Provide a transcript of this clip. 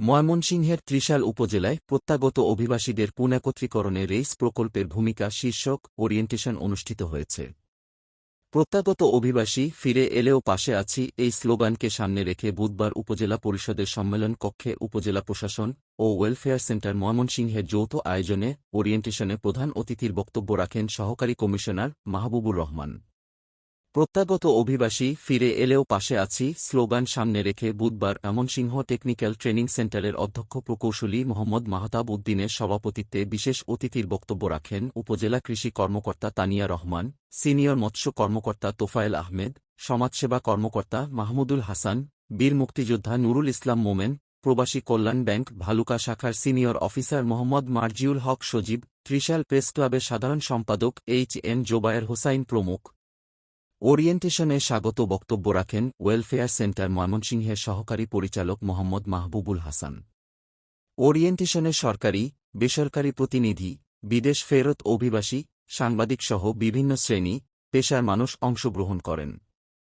ময়মনসিংহের ত্রিশাল উপজেলায় প্রত্যাগত অভিবাসীদের পুনঃএকত্রীকরণে রেইস প্রকল্পের ভূমিকা শীর্ষক ওরিয়েন্টেশন অনুষ্ঠিত হয়েছে। প্রত্যাগত অভিবাসী ফিরে এলেও পাশে আছি এই স্লোগানকে সামনে রেখে বুধবার উপজেলা পরিষদের সম্মেলন কক্ষে উপজেলা প্রশাসন ও ওয়েলফেয়ার সেন্টার ময়মনসিংহের যৌথ আয়োজনে ওরিয়েন্টেশনে প্রধান অতিথির বক্তব্য রাখেন সহকারী কমিশনার মাহবুবুর রহমান। প্রত্যাগত অভিবাসী ফিরে এলেও পাশে আছি স্লোগান সামনে রেখে বুধবার ময়মনসিংহ টেকনিক্যাল ট্রেনিং সেন্টারের অধ্যক্ষ প্রকৌশলী মোহাম্মদ মাহতাব উদ্দিনের সভাপতিত্বে বিশেষ অতিথির বক্তব্য রাখেন উপজেলা কৃষি কর্মকর্তা তানিয়া রহমান, সিনিয়র মৎস্য কর্মকর্তা তোফায়েল আহমেদ, সমাজসেবা কর্মকর্তা মাহমুদুল হাসান, বীর মুক্তিযোদ্ধা নুরুল ইসলাম মোমেন, প্রবাসী কল্যাণ ব্যাংক ভালুকা শাখার সিনিয়র অফিসার মোহাম্মদ মার্জিউল হক সজীব, ত্রিশাল প্রেস ক্লাবের সাধারণ সম্পাদক এইচ.এম. জোবায়ের হোসাইন প্রমুখ। ওরিয়েন্টেশনে স্বাগত বক্তব্য রাখেন ওয়েলফেয়ার সেন্টার ময়মনসিংহের সহকারী পরিচালক মোহাম্মদ মাহবুবুল হাসান। ওরিয়েন্টেশনে সরকারি, বেসরকারি প্রতিনিধি, বিদেশ ফেরত অভিবাসী, সাংবাদিকসহ বিভিন্ন শ্রেণী, পেশার মানুষ অংশগ্রহণ করেন।